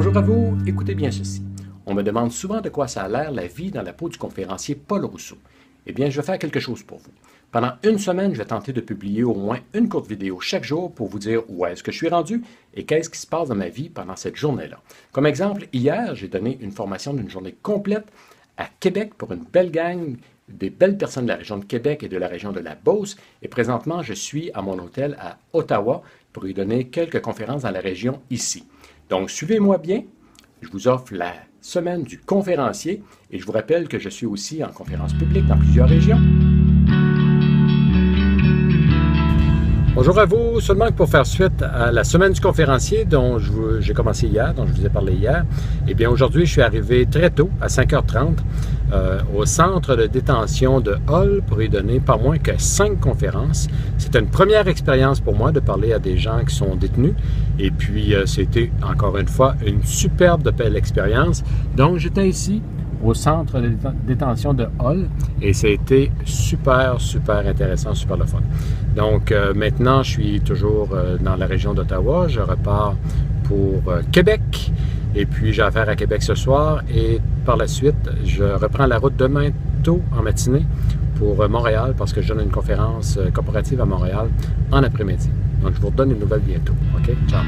Bonjour à vous, écoutez bien ceci. On me demande souvent de quoi ça a l'air la vie dans la peau du conférencier Paul Rousseau. Eh bien, je vais faire quelque chose pour vous. Pendant une semaine, je vais tenter de publier au moins une courte vidéo chaque jour pour vous dire où est-ce que je suis rendu et qu'est-ce qui se passe dans ma vie pendant cette journée-là. Comme exemple, hier, j'ai donné une formation d'une journée complète à Québec pour une belle gang, des belles personnes de la région de Québec et de la région de la Beauce. Et présentement, je suis à mon hôtel à Ottawa pour y donner quelques conférences dans la région ici. Donc, suivez-moi bien. Je vous offre la semaine du conférencier et je vous rappelle que je suis aussi en conférence publique dans plusieurs régions. Bonjour à vous, seulement pour faire suite à la semaine du conférencier dont j'ai commencé hier, dont je vous ai parlé hier. Eh bien, aujourd'hui, je suis arrivé très tôt, à 5h30, au centre de détention de Hull pour y donner pas moins que 5 conférences. C'était une première expérience pour moi de parler à des gens qui sont détenus. Et puis, c'était encore une fois une superbe belle expérience. Donc, j'étais ici au centre de détention de Hull et ça a été super intéressant, super le fun. Donc maintenant, je suis toujours dans la région d'Ottawa. Je repars pour Québec et puis j'ai affaire à Québec ce soir et par la suite, je reprends la route demain tôt en matinée pour Montréal parce que je donne une conférence corporative à Montréal en après-midi. Donc je vous redonne une nouvelle bientôt. OK? Ciao!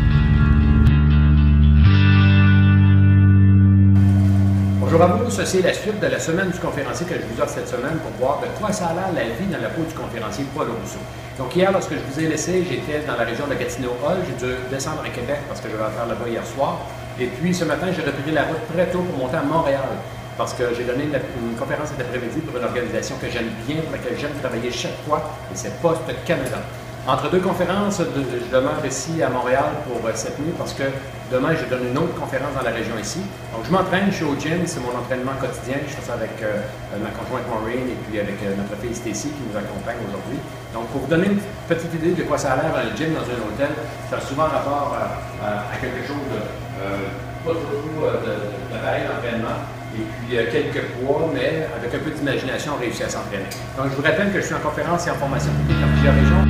Bonjour à vous, ceci est la suite de la semaine du conférencier que je vous offre cette semaine pour voir de quoi ça a l'air la vie dans la peau du conférencier Paul Rousseau. Donc hier, lorsque je vous ai laissé, j'étais dans la région de Gatineau-Hull, j'ai dû descendre à Québec parce que je vais faire là-bas hier soir. Et puis ce matin, j'ai repris la route très tôt pour monter à Montréal parce que j'ai donné une conférence cet après-midi pour une organisation que j'aime bien, pour laquelle j'aime travailler chaque fois, et c'est Poste Canada. Entre deux conférences, je demeure ici à Montréal pour cette nuit parce que demain, je donne une autre conférence dans la région ici. Donc, je m'entraîne, je suis au gym, c'est mon entraînement quotidien. Je fais ça avec ma conjointe Maureen et puis avec notre fille Stacy qui nous accompagne aujourd'hui. Donc, pour vous donner une petite idée de quoi ça a l'air un gym dans un hôtel, ça a souvent rapport à quelque chose de pas trop d'appareil d'entraînement. Et puis quelques poids, mais avec un peu d'imagination, on réussit à s'entraîner. Donc, je vous rappelle que je suis en conférence et en formation publique dans plusieurs régions.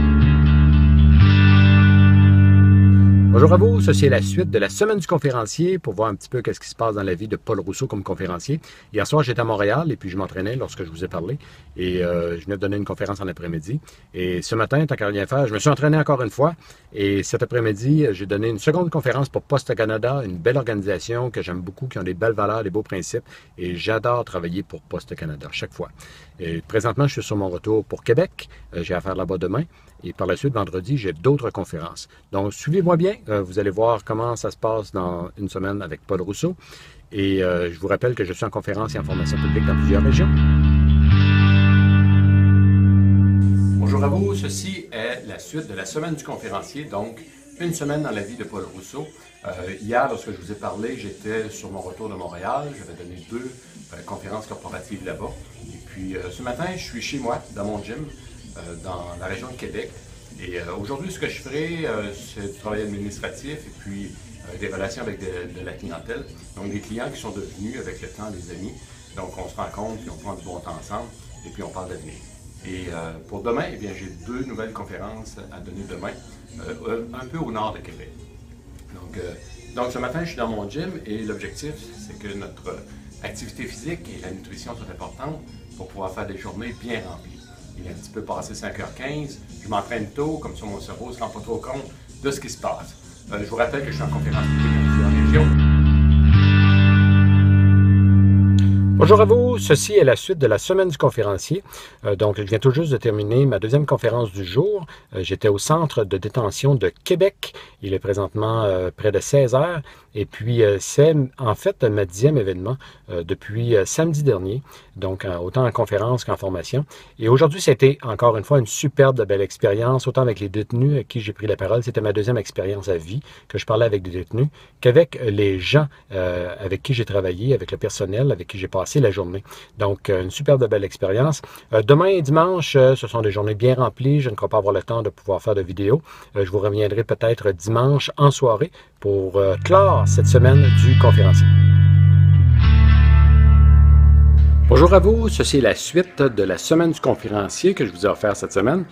Bonjour à vous, ceci est la suite de la semaine du conférencier pour voir un petit peu qu'est-ce qui se passe dans la vie de Paul Rousseau comme conférencier. Hier soir, j'étais à Montréal et puis je m'entraînais lorsque je vous ai parlé et je venais de donner une conférence en après-midi. Et ce matin, tant qu'à rien faire, je me suis entraîné encore une fois et cet après-midi, j'ai donné une seconde conférence pour Poste Canada, une belle organisation que j'aime beaucoup, qui ont des belles valeurs, des beaux principes et j'adore travailler pour Poste Canada chaque fois. Et présentement, je suis sur mon retour pour Québec, j'ai affaire là-bas demain. Et par la suite, vendredi, j'ai d'autres conférences. Donc, suivez-moi bien. Vous allez voir comment ça se passe dans une semaine avec Paul Rousseau. Et je vous rappelle que je suis en conférence et en formation publique dans plusieurs régions. Bonjour à vous. Ceci est la suite de la semaine du conférencier. Donc, une semaine dans la vie de Paul Rousseau. Hier, lorsque je vous ai parlé, j'étais sur mon retour de Montréal. J'avais donné 2 conférences corporatives là-bas. Et puis, ce matin, je suis chez moi, dans mon gym, dans la région de Québec. Et aujourd'hui, ce que je ferai, c'est du travail administratif et puis des relations avec de la clientèle. Donc, des clients qui sont devenus, avec le temps, des amis. Donc, on se rencontre, puis on prend du bon temps ensemble et puis on parle d'avenir. Et pour demain, eh bien, j'ai 2 nouvelles conférences à donner demain, un peu au nord de Québec. Donc, ce matin, je suis dans mon gym et l'objectif, c'est que notre activité physique et la nutrition soient importantes pour pouvoir faire des journées bien remplies. Il est un petit peu passé 5h15, je m'entraîne tôt, comme ça mon cerveau ne se rend pas trop compte de ce qui se passe. Je vous rappelle que je suis en conférence publique dans plusieurs régions. Bonjour à vous, ceci est la suite de la semaine du conférencier. Donc, je viens tout juste de terminer ma deuxième conférence du jour. J'étais au centre de détention de Québec. Il est présentement près de 16 heures. Et puis, c'est en fait ma 10e événement depuis samedi dernier. Donc, autant en conférence qu'en formation. Et aujourd'hui, c'était encore une fois une superbe belle expérience, autant avec les détenus avec qui j'ai pris la parole. C'était ma deuxième expérience à vie, que je parlais avec des détenus, qu'avec les gens avec qui j'ai travaillé, avec le personnel, avec qui j'ai passé la journée. Donc, une superbe belle expérience. Demain et dimanche, ce sont des journées bien remplies. Je ne crois pas avoir le temps de pouvoir faire de vidéos. Je vous reviendrai peut-être dimanche en soirée pour clore cette semaine du conférencier. Bonjour à vous, ceci est la suite de la semaine du conférencier que je vous ai offert cette semaine.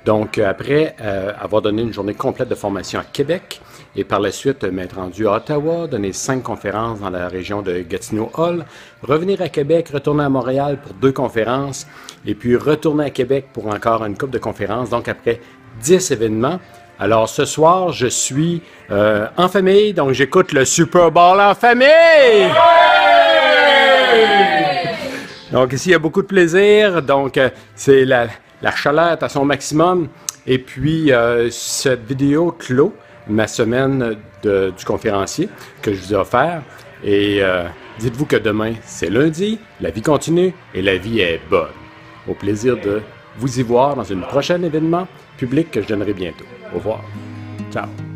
Donc, après avoir donné une journée complète de formation à Québec, et par la suite m'être rendu à Ottawa, donner 5 conférences dans la région de Gatineau-Hall, revenir à Québec, retourner à Montréal pour 2 conférences, et puis retourner à Québec pour encore une couple de conférences. Donc, après 10 événements. Alors, ce soir, je suis en famille, donc j'écoute le Super Bowl en famille! Donc, ici, il y a beaucoup de plaisir. Donc, c'est la chaleur est à son maximum. Et puis, cette vidéo clôt ma semaine du conférencier que je vous ai offert. Et dites-vous que demain, c'est lundi, la vie continue et la vie est bonne. Au plaisir de vous y voir dans un prochain événement public que je donnerai bientôt. Au revoir. Ciao.